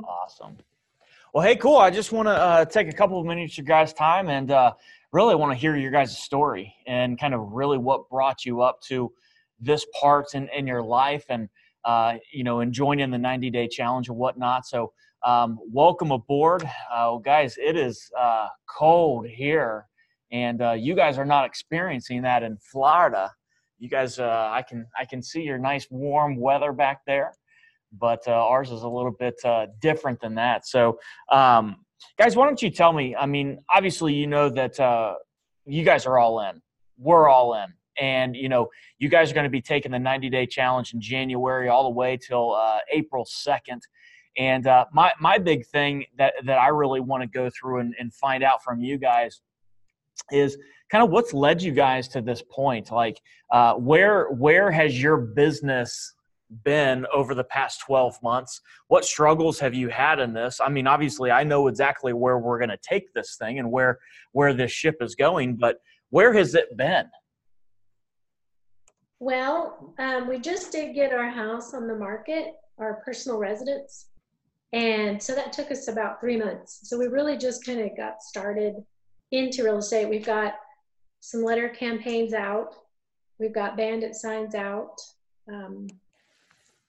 Awesome. Well, hey, cool. I just want to take a couple of minutes of your guys' time and really want to hear your guys' story and kind of really what brought you up to this part in your life and, and joining the 90-day challenge and whatnot. So welcome aboard. Guys, it is cold here, and you guys are not experiencing that in Florida. You guys, I can see your nice warm weather back there. But ours is a little bit different than that. So, guys, why don't you tell me? I mean, obviously, you know that you guys are all in. We're all in. And, you guys are going to be taking the 90-day challenge in January all the way till April 2nd. And my big thing that I really want to go through and find out from you guys is kind of what's led you guys to this point. Like, where has your business been over the past 12 months? What struggles have you had in this? I mean, obviously I know exactly where we're going to take this thing and where this ship is going, but where has it been? Well, we just did get our house on the market, our personal residence. And so that took us about 3 months. So we really just kind of got started into real estate. We've got some letter campaigns out. We've got bandit signs out.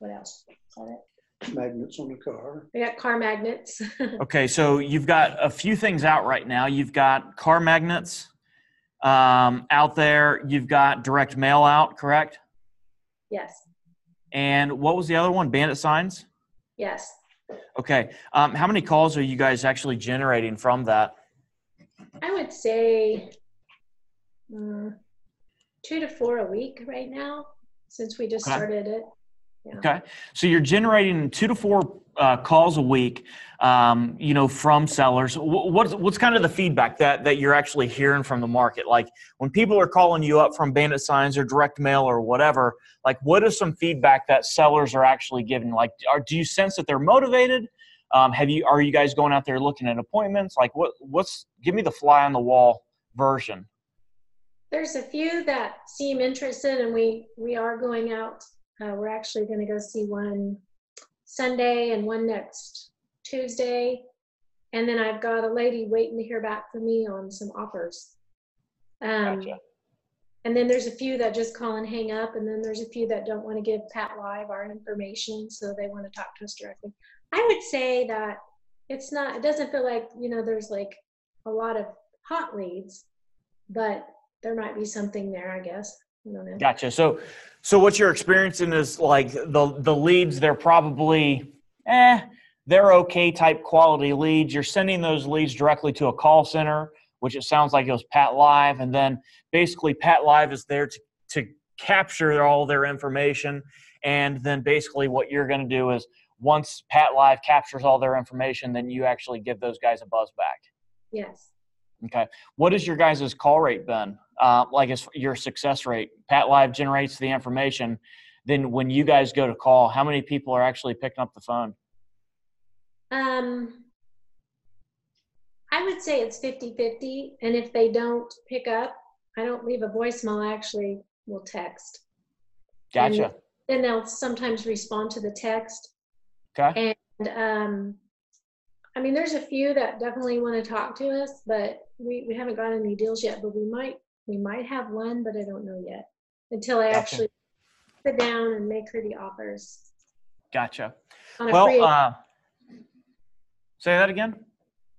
What else? Is that it? Magnets on the car. We got car magnets. Okay, so you've got a few things out right now. You've got car magnets out there. You've got direct mail out, correct? Yes. And what was the other one? Bandit signs? Yes. Okay. How many calls are you guys actually generating from that? I would say 2 to 4 a week right now since we just started it. Yeah. Okay. So you're generating 2 to 4 calls a week, from sellers. What's kind of the feedback that you're actually hearing from the market? Like when people are calling you up from bandit signs or direct mail or whatever, like what is some feedback that sellers are actually giving? Like, do you sense that they're motivated? Are you guys going out there looking at appointments? Like give me the fly on the wall version. There's a few that seem interested, and we are going out. We're actually going to go see one Sunday and one next Tuesday. And then I've got a lady waiting to hear back from me on some offers. Gotcha. And then there's a few that just call and hang up. And then there's a few that don't want to give Pat Live our information, so they want to talk to us directly. I would say that it doesn't feel like, there's like a lot of hot leads, but there might be something there, I guess. I don't know. Gotcha. So what you're experiencing is like the leads, they're probably, they're okay type quality leads. You're sending those leads directly to a call center, which it sounds like it was Pat Live. And then basically Pat Live is there to capture all their information. And then basically what you're going to do is once Pat Live captures all their information, then you actually give those guys a buzz back. Yes. Okay. What has your guys' call rate been? Like your success rate? Pat Live generates the information. Then when you guys go to call, how many people are actually picking up the phone? I would say it's 50-50. And if they don't pick up, I don't leave a voicemail. I actually will text. Gotcha. And they'll sometimes respond to the text. Okay. And I mean, there's a few that definitely want to talk to us, but we haven't got any deals yet. But we might have one, but I don't know yet until I actually sit down and make her the offers. Gotcha. Well, say that again.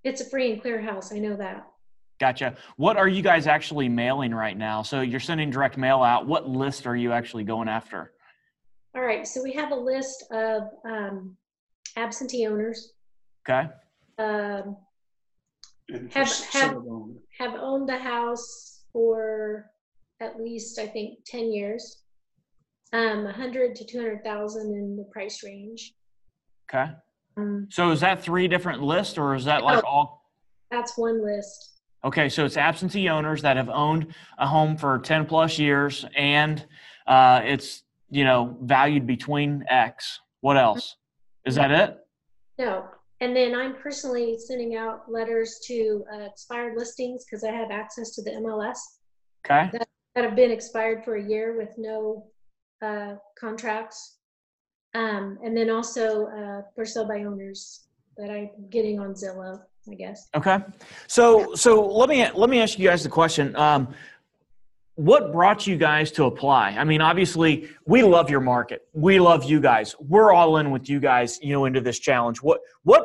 It's a free and clear house. I know that. Gotcha. What are you guys actually mailing right now? So you're sending direct mail out. What list are you actually going after? All right. So we have a list of absentee owners. Okay. Have owned the house for at least, I think, 10 years. 100 to 200,000 in the price range. Okay. So is that 3 different lists, or is that like all? That's one list. Okay, so it's absentee owners that have owned a home for 10 plus years, and it's valued between X. What else? Is that it? No. And then I'm personally sending out letters to expired listings because I have access to the MLS. Okay. That have been expired for a year with no contracts. And then also for sale by owners that I'm getting on Zillow, I guess. Okay. So let me ask you guys the question. What brought you guys to apply? I mean, obviously, we love your market. We love you guys. We're all in with you guys, into this challenge. What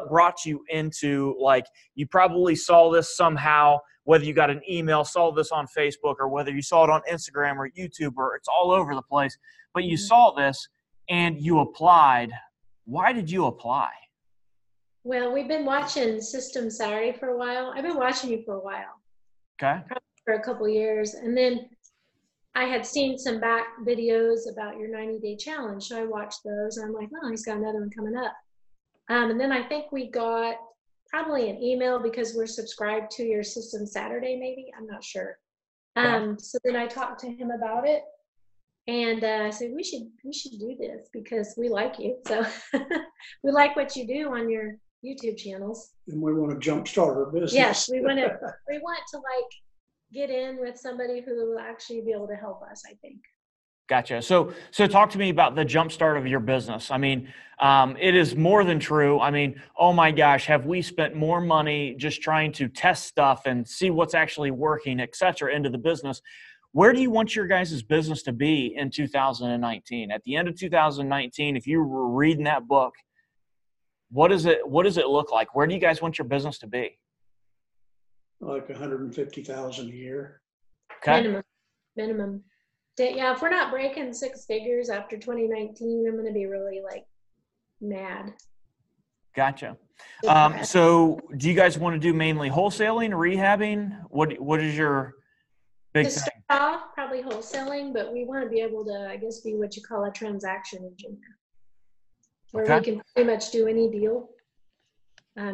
brought you into, like, you probably saw this somehow, whether you got an email, saw this on Facebook, or whether you saw it on Instagram or YouTube, or it's all over the place, but you saw this and you applied. Why did you apply? Well, we've been watching System Saturday for a while. I've been watching you for a while. Okay. Probably for a couple of years. And then I had seen some back videos about your 90-day challenge. So I watched those and I'm like, oh, he's got another one coming up. And then I think we got probably an email because we're subscribed to your System Saturday, maybe. I'm not sure. So then I talked to him about it. And I said, we should do this because we like you. So we like what you do on your YouTube channels. And we want to jumpstart our business. Yes, we want to like get in with somebody who will actually be able to help us, I think. Gotcha. So talk to me about the jumpstart of your business. I mean, it is more than true. I mean, oh my gosh, have we spent more money just trying to test stuff and see what's actually working, et cetera, into the business? Where do you want your guys' business to be in 2019? At the end of 2019, if you were reading that book, what does it look like? Where do you guys want your business to be? Like 150,000 a year. Okay. Minimum. Yeah, if we're not breaking six figures after 2019, I'm going to be really like mad. Gotcha. So do you guys want to do mainly wholesaling, rehabbing? What is your big to thing? start off, probably wholesaling, but we want to be able to, I guess, be what you call a transaction engineer, where we can pretty much do any deal.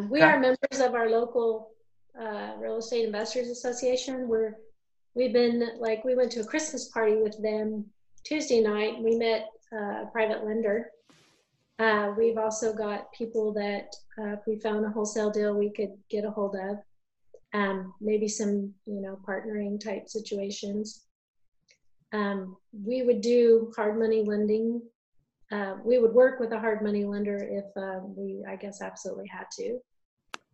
We are members of our local Real Estate Investors Association. We went to a Christmas party with them Tuesday night. We met a private lender. We've also got people that if we found a wholesale deal, we could get a hold of. Maybe some, partnering type situations. We would do hard money lending. We would work with a hard money lender if we, I guess, absolutely had to.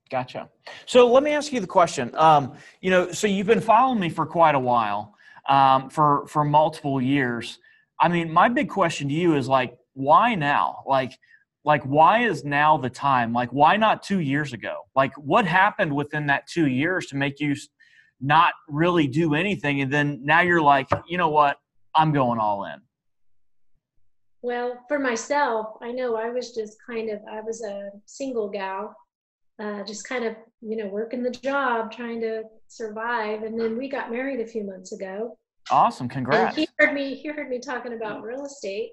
Gotcha. So let me ask you the question. So you've been following me for quite a while, for multiple years. I mean, my big question to you is like, why now? Like why is now the time? Like, why not 2 years ago? Like, what happened within that 2 years to make you not really do anything? And then now you're like, you know what? I'm going all in. Well, for myself, I know I was a single gal, just kind of, working the job, trying to survive. And then we got married a few months ago. Awesome. Congrats. And he heard me talking about real estate.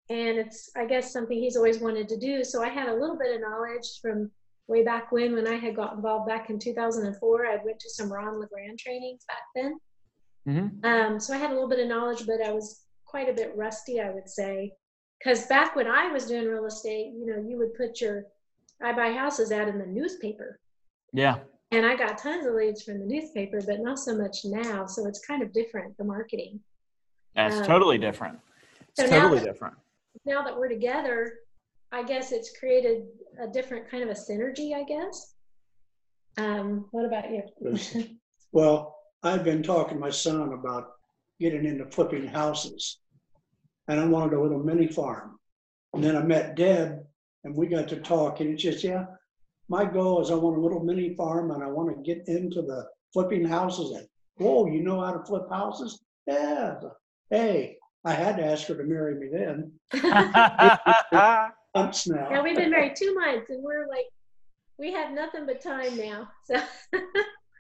And it's, I guess, something he's always wanted to do. So I had a little bit of knowledge from way back when I had got involved back in 2004. I went to some Ron LeGrand trainings back then. Mm-hmm. So I had a little bit of knowledge, but I was quite a bit rusty, I would say. Because back when I was doing real estate, you would put your I Buy Houses ad in the newspaper. Yeah. And I got tons of leads from the newspaper, but not so much now. So it's kind of different, the marketing. That's totally different. It's so totally different. Now that we're together, I guess it's created a different kind of a synergy, I guess. What about you? Well, I've been talking to my son about getting into flipping houses, and I wanted a little mini farm. And then I met Deb, and we got to talk, and it's just, my goal is I want a little mini farm, and I want to get into the flipping houses. And, whoa, you know how to flip houses? Yeah. Hey, I had to ask her to marry me then. Months now. Yeah, we've been married 2 months, and we're like, we have nothing but time now. So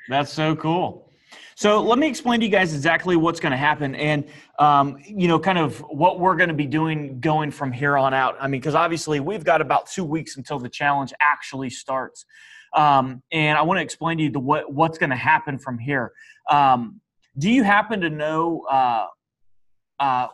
that's so cool. So let me explain to you guys exactly what's going to happen and, kind of what we're going to be doing going from here on out. I mean, because obviously we've got about 2 weeks until the challenge actually starts. And I want to explain to you what's going to happen from here. Do you happen to know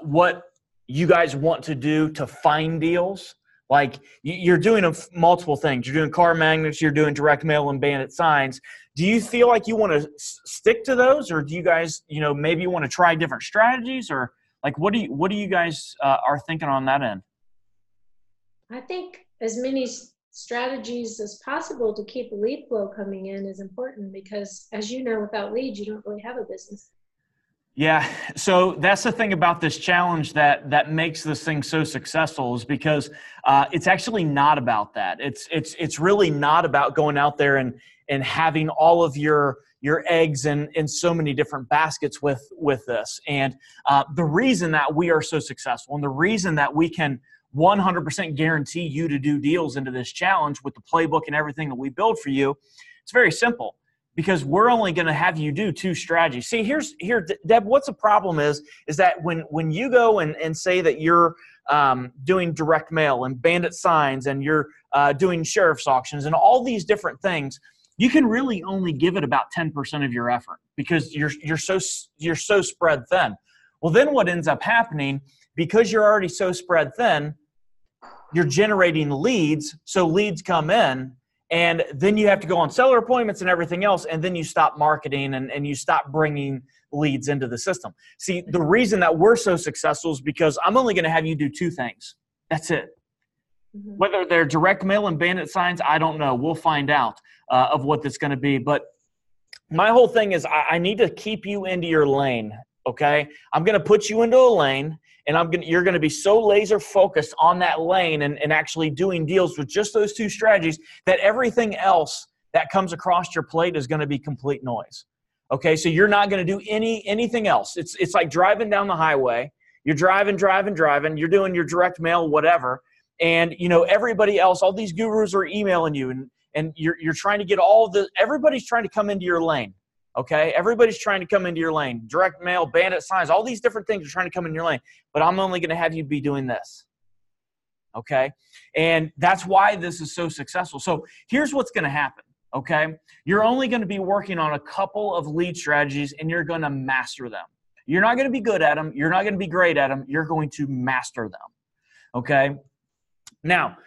what you guys want to do to find deals? Like you're doing multiple things. You're doing car magnets, you're doing direct mail and bandit signs. Do you feel like you want to stick to those, or do you guys, maybe you want to try different strategies, or like what do you guys are thinking on that end? I think as many strategies as possible to keep the lead flow coming in is important, because as you know, without leads, you don't really have a business. Yeah. So that's the thing about this challenge that makes this thing so successful, is because it's actually not about that. It's really not about going out there and having all of your eggs in so many different baskets with this. And the reason that we are so successful, and the reason that we can 100% guarantee you to do deals into this challenge with the playbook and everything that we build for you, it's very simple. Because we're only going to have you do 2 strategies. See, here, Deb, what's the problem is that when you go and say that you're doing direct mail and bandit signs, and you're doing sheriff's auctions and all these different things, you can really only give it about 10% of your effort, because you're so spread thin. Well, then what ends up happening, because you're already so spread thin, you're generating leads, so leads come in. And then you have to go on seller appointments and everything else, and then you stop marketing and you stop bringing leads into the system. See, the reason that we're so successful is because I'm only going to have you do 2 things. That's it. Mm-hmm. Whether they're direct mail and bandit signs, I don't know. We'll find out of what that's going to be. But my whole thing is I need to keep you into your lane, okay? I'm going to put you into a lane, and you're going to be so laser focused on that lane and actually doing deals with just those 2 strategies, that everything else that comes across your plate is going to be complete noise. Okay, so you're not going to do anything else. It's like driving down the highway. You're driving. You're doing your direct mail, whatever, and everybody else, all these gurus are emailing you, and you're trying to get everybody's trying to come into your lane. Okay, everybody's trying to come into your lane. Direct mail, bandit signs, all these different things are trying to come in your lane. But I'm only going to have you be doing this. Okay, and that's why this is so successful. So here's what's going to happen. Okay, you're only going to be working on a couple of lead strategies, and you're going to master them. You're not going to be good at them. You're not going to be great at them. You're going to master them. Okay, now,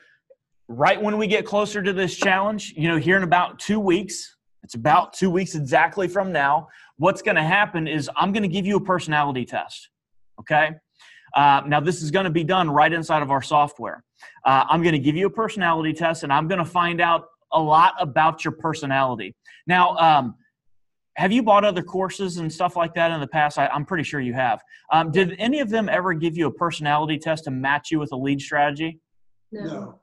right when we get closer to this challenge, here in about 2 weeks, it's about 2 weeks exactly from now, what's going to happen is I'm going to give you a personality test, okay? Now, this is going to be done right inside of our software. I'm going to give you a personality test, and I'm going to find out a lot about your personality. Now, have you bought other courses and stuff like that in the past? I'm pretty sure you have. Did any of them ever give you a personality test to match you with a lead strategy? No.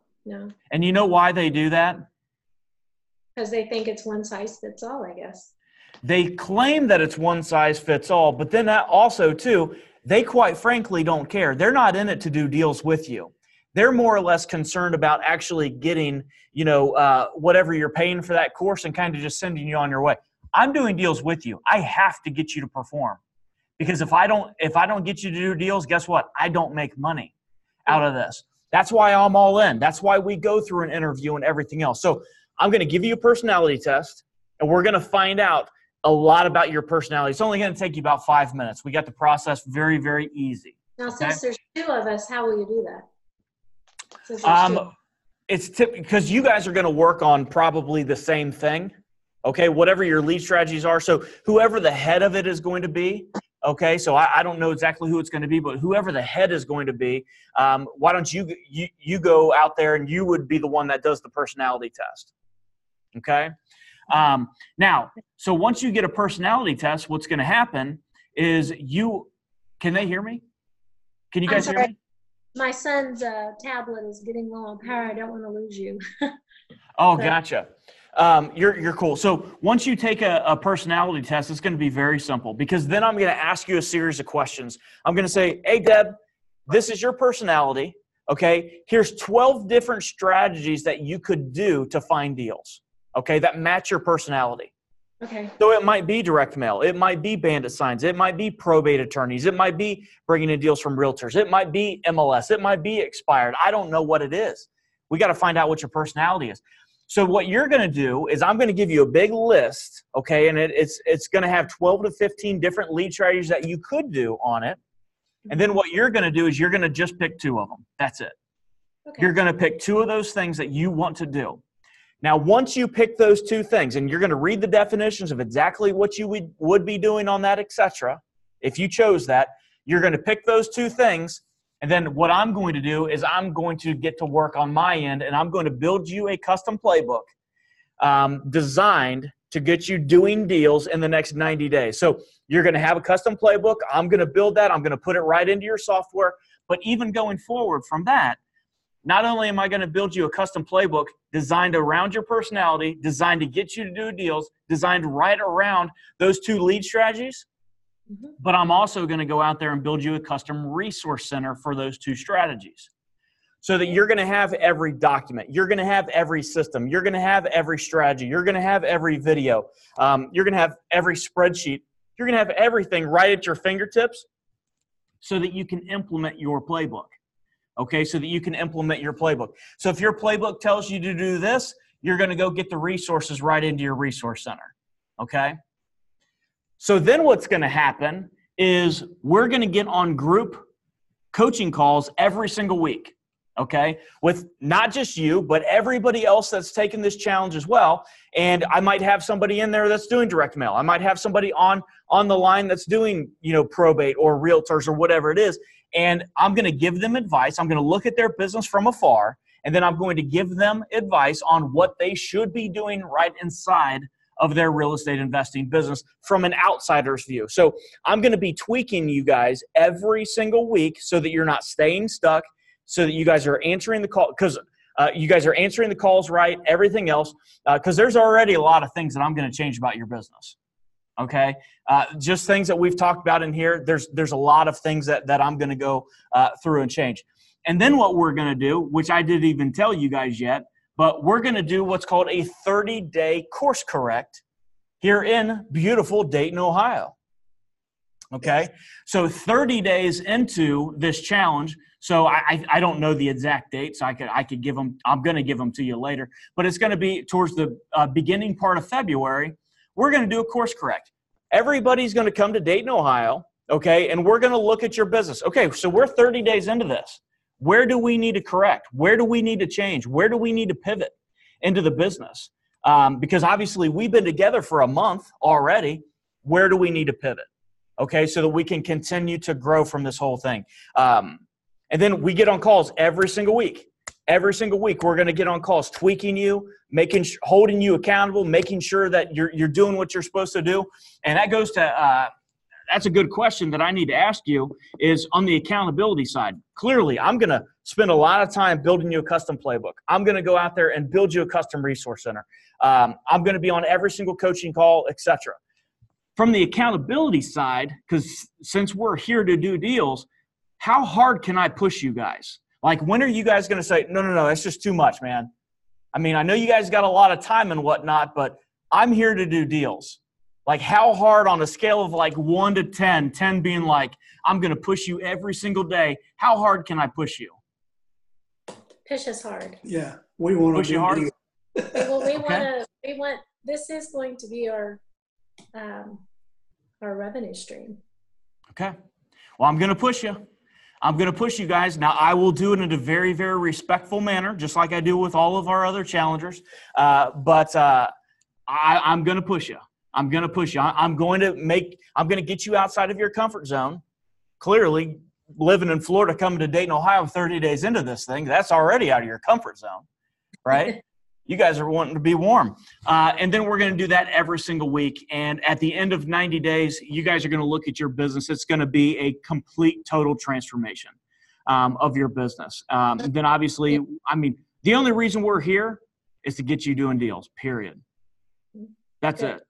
And you know why they do that? Because they think it's one size fits all, I guess. They claim that it's one size fits all, but then that also, too, they quite frankly don't care. They're not in it to do deals with you. They're more or less concerned about actually getting, whatever you're paying for that course and kind of just sending you on your way. I'm doing deals with you. I have to get you to perform, because if I don't get you to do deals, guess what? I don't make money out of this. That's why I'm all in. That's why we go through an interview and everything else. So I'm going to give you a personality test, and we're going to find out a lot about your personality. It's only going to take you about 5 minutes. We got the process very, very easy. Now, since there's 2 of us, how will you do that? It's because you guys are going to work on probably the same thing, okay, whatever your lead strategies are. So whoever the head of it is going to be, okay, so I don't know exactly who it's going to be, but whoever the head is going to be, why don't you go out there and you would be the one that does the personality test. Okay. Now, so once you get a personality test, what's going to happen is can they hear me? Can you guys hear me? My son's tablet is getting low on power. I don't want to lose you. Oh, gotcha. You're cool. So once you take a personality test, it's going to be very simple, because then I'm going to ask you a series of questions. I'm going to say, hey, Deb, this is your personality. Okay. Here's 12 different strategies that you could do to find deals. Okay, that match your personality. Okay. So it might be direct mail. It might be bandit signs. It might be probate attorneys. It might be bringing in deals from realtors. It might be MLS. It might be expired. I don't know what it is. We got to find out what your personality is. So what you're going to do is I'm going to give you a big list, okay, and it's going to have 12 to 15 different lead strategies that you could do on it. And then what you're going to do is you're going to just pick 2 of them. That's it. Okay. You're going to pick 2 of those things that you want to do. Now, once you pick those 2 things, and you're going to read the definitions of exactly what you would be doing on that, etc., if you chose that, you're going to pick those 2 things, And then what I'm going to do is I'm going to get to work on my end, and I'm going to build you a custom playbook designed to get you doing deals in the next 90 days. So you're going to have a custom playbook. I'm going to build that. I'm going to put it right into your software. But even going forward from that, not only am I going to build you a custom playbook designed around your personality, designed to get you to do deals, designed right around those 2 lead strategies, but I'm also going to go out there and build you a custom resource center for those 2 strategies. So that you're going to have every document. You're going to have every system. You're going to have every strategy. You're going to have every video. You're going to have every spreadsheet. You're going to have everything right at your fingertips so that you can implement your playbook. Okay, so that you can implement your playbook. So if your playbook tells you to do this, you're going to go get the resources right into your resource center. Okay? So then what's going to happen is we're going to get on group coaching calls every single week. Okay, with not just you, but everybody else that's taken this challenge as well. And I might have somebody in there that's doing direct mail. I might have somebody on the line that's doing, probate or realtors or whatever it is. And I'm going to give them advice. I'm going to look at their business from afar, and then I'm going to give them advice on what they should be doing right inside of their real estate investing business from an outsider's view. So I'm going to be tweaking you guys every single week so that you're not staying stuck, so that you guys are answering the call, because you guys are answering the calls right, everything else, because there's already a lot of things that I'm going to change about your business. Okay, just things that we've talked about in here. There's a lot of things that I'm going to go through and change. And then what we're going to do, which I didn't even tell you guys yet, but we're going to do what's called a 30-day course correct here in beautiful Dayton, Ohio. Okay, so 30 days into this challenge. So I don't know the exact date, so I could give them. I'm going to give them to you later, but it's going to be towards the beginning part of February. We're going to do a course correct. Everybody's going to come to Dayton, Ohio, okay, and we're going to look at your business. Okay, so we're 30 days into this. Where do we need to correct? Where do we need to change? Where do we need to pivot into the business? Because obviously we've been together for a month already. Where do we need to pivot? Okay, so that we can continue to grow from this whole thing. And then we get on calls every single week. Every single week, we're going to get on calls, tweaking you, holding you accountable, making sure that you're doing what you're supposed to do. And that goes to that's a good question that I need to ask you is on the accountability side. Clearly, I'm going to spend a lot of time building you a custom playbook. I'm going to go out there and build you a custom resource center. I'm going to be on every single coaching call, etc. From the accountability side, because since we're here to do deals, how hard can I push you guys? Like, when are you guys going to say, no, that's just too much, man? I mean, I know you guys got a lot of time and whatnot, but I'm here to do deals. Like, how hard on a scale of like 1 to 10, 10 being like, I'm going to push you every single day. How hard can I push you? Push us hard. Yeah, we want to push you hard. Well, we want, this is going to be our revenue stream. Okay. Well, I'm going to push you. I'm going to push you guys. Now, I will do it in a very, very respectful manner, just like I do with all of our other challengers. But I'm going to push you. I'm going to push you. I'm going to get you outside of your comfort zone. Clearly, living in Florida, coming to Dayton, Ohio 30 days into this thing, that's already out of your comfort zone, right? You guys are wanting to be warm. And then we're going to do that every single week. And at the end of 90 days, you guys are going to look at your business. It's going to be a complete, total transformation of your business. Then obviously, I mean, the only reason we're here is to get you doing deals, period. That's it.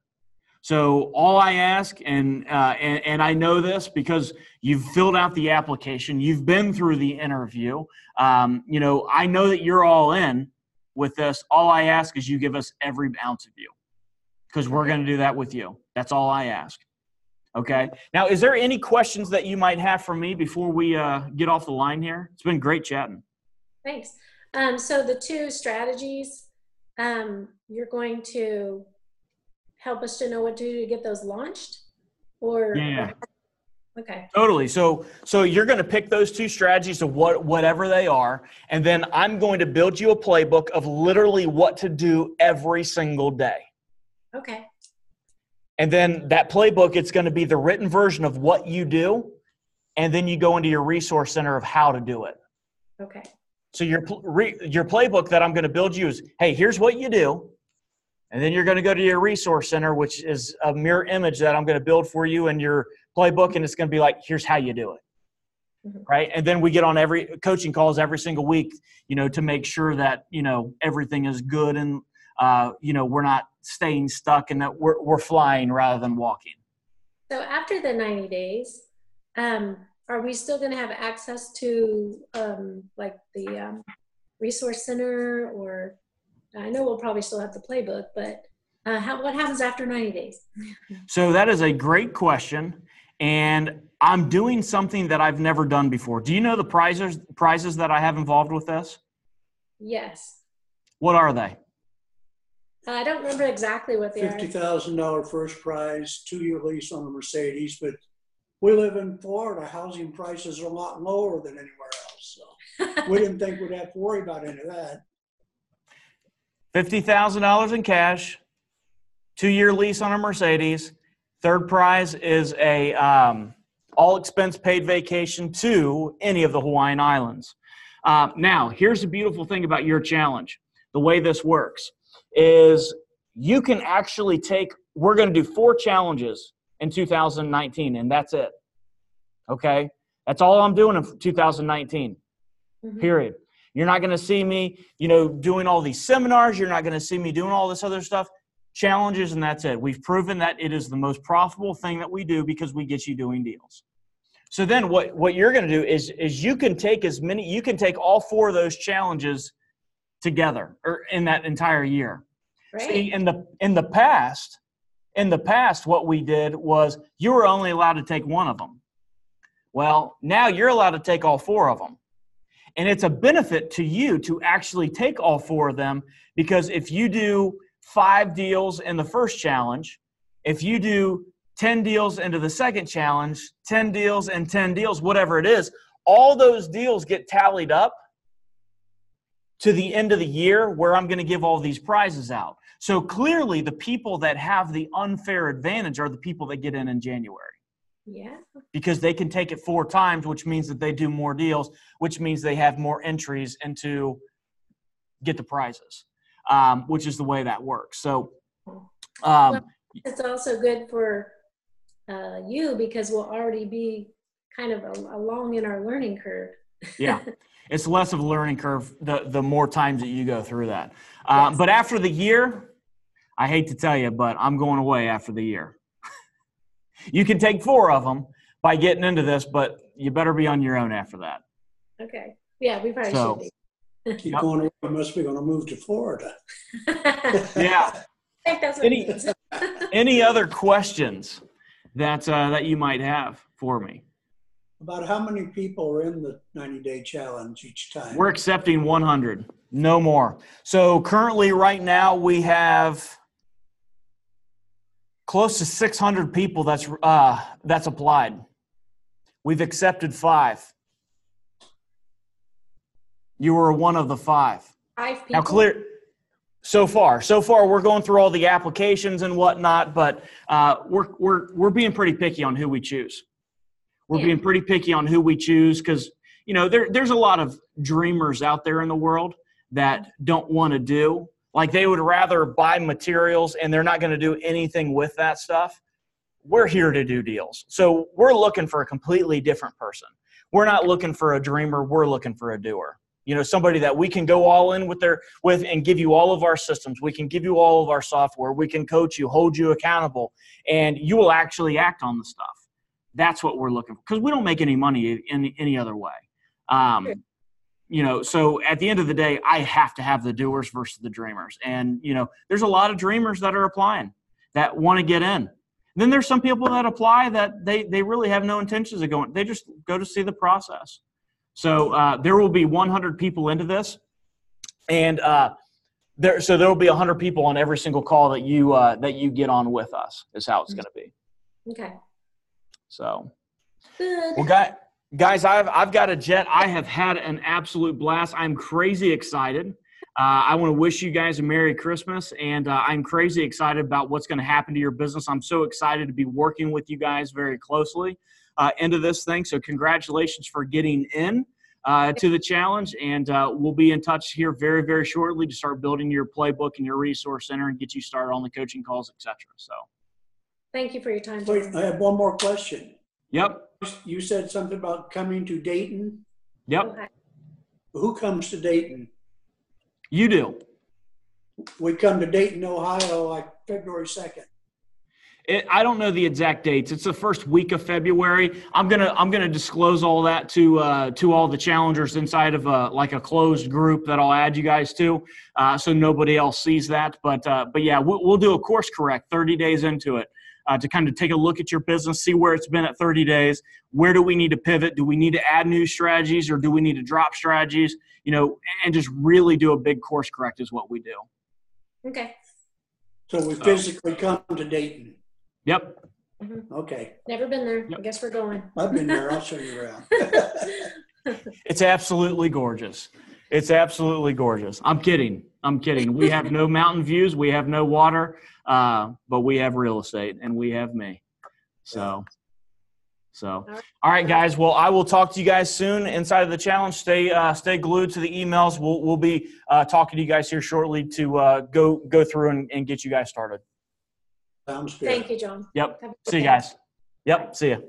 So all I ask, and I know this because you've filled out the application, you've been through the interview. I know that you're all in with this. All I ask is you give us every ounce of you, because we're going to do that with you. That's all I ask. Okay. Now, is there any questions that you might have for me before we get off the line here? It's been great chatting. Thanks. So the 2 strategies, you're going to help us to know what to do to get those launched? Or yeah. Okay. Totally. So you're going to pick those 2 strategies of whatever they are, and then I'm going to build you a playbook of literally what to do every single day. Okay. And then that playbook, it's going to be the written version of what you do, and then you go into your resource center of how to do it. Okay. So your playbook that I'm going to build you is, hey, here's what you do. And then you're going to go to your resource center, which is a mirror image that I'm going to build for you in your playbook. And it's going to be like, here's how you do it. Mm-hmm. Right. And then we get on every coaching calls every single week, to make sure that, everything is good and, we're not staying stuck and that we're flying rather than walking. So after the 90 days, are we still going to have access to like the resource center, or I know we'll probably still have the playbook, but what happens after 90 days? So that is a great question. And I'm doing something that I've never done before. Do you know the prizes that I have involved with this? Yes. What are they? I don't remember exactly what they are. $50,000 first prize, 2-year lease on a Mercedes, but we live in Florida. Housing prices are a lot lower than anywhere else. So we didn't think we'd have to worry about any of that. $50,000 in cash, 2-year lease on a Mercedes. Third prize is a all expense paid vacation to any of the Hawaiian Islands. Now, here's the beautiful thing about your challenge. The way this works is you can actually we're going to do 4 challenges in 2019, and that's it. Okay? That's all I'm doing in 2019, period. You're not going to see me, doing all these seminars. You're not going to see me doing all this other stuff. Challenges, and that's it. We've proven that it is the most profitable thing that we do because we get you doing deals. So then what you're going to do is you can take all 4 of those challenges together or in that entire year. Right. See, in the past, what we did was you were only allowed to take 1 of them. Well, now you're allowed to take all 4 of them. And it's a benefit to you to actually take all 4 of them, because if you do 5 deals in the first challenge, if you do 10 deals into the second challenge, 10 deals and 10 deals, whatever it is, all those deals get tallied up to the end of the year where I'm going to give all these prizes out. So clearly the people that have the unfair advantage are the people that get in January. Yeah. Because they can take it 4 times, which means that they do more deals, which means they have more entries into get the prizes, which is the way that works. So well, it's also good for you because we'll already be kind of along in our learning curve. Yeah. It's less of a learning curve the more times that you go through that. Yes. But after the year, I hate to tell you, but I'm going away after the year. You can take 4 of them by getting into this, but you better be on your own after that. Okay. Yeah, we probably should be. Keep going away. We must be going to move to Florida. Yeah. I think that's what it means. Any other questions that you might have for me? About how many people are in the 90-day challenge each time? We're accepting 100, no more. So currently right now we have close to 600 people that's applied. We've accepted 5. You were one of the 5. 5 people. Now clear. So far, we're going through all the applications and whatnot, but we're being pretty picky on who we choose. We're being pretty picky on who we choose because, there's a lot of dreamers out there in the world that don't want to do. Like they would rather buy materials and they're not going to do anything with that stuff. We're here to do deals. So we're looking for a completely different person. We're not looking for a dreamer. We're looking for a doer. Somebody that we can go all in with and give you all of our systems. We can give you all of our software. We can coach you, hold you accountable, and you will actually act on the stuff. That's what we're looking for because we don't make any money in any other way. So at the end of the day, I have to have the doers versus the dreamers. And, there's a lot of dreamers that are applying that want to get in. And then there's some people that apply that they really have no intentions of going. They just go to see the process. So there will be 100 people into this. And there will be 100 people on every single call that you get on with us is how it's going to be. Okay. So, Good. Well, guys, I've got a jet. I have had an absolute blast. I'm crazy excited. I want to wish you guys a Merry Christmas, and I'm crazy excited about what's going to happen to your business. I'm so excited to be working with you guys very closely. end of this thing. So congratulations for getting in to the challenge. And we'll be in touch here very, very shortly to start building your playbook and your resource center and get you started on the coaching calls, etc. So Thank you for your time. Wait, I have one more question. Yep. You said something about coming to Dayton. Yep. Okay. Who comes to Dayton? You do. We come to Dayton, Ohio, like February 2nd. I don't know the exact dates. It's the first week of February. I'm gonna disclose all that to all the challengers inside of like a closed group that I'll add you guys to, so nobody else sees that. But yeah, we'll do a course correct 30 days into it to kind of take a look at your business, see where it's been at 30 days. Where do we need to pivot? Do we need to add new strategies or do we need to drop strategies? You know, and just really do a big course correct is what we do. Okay. So we physically come to Dayton. Yep. Mm-hmm. Okay. Never been there. Yep. I guess we're going. I've been there. I'll show you around. It's absolutely gorgeous. It's absolutely gorgeous. I'm kidding. We have no mountain views. We have no water, but we have real estate and we have me. So, all right, guys. Well, I will talk to you guys soon inside of the challenge. Stay glued to the emails. We'll be talking to you guys here shortly to go through and get you guys started. Sounds good. Thank you, John. Yep. Have a good See you day. guys. Yep. See you.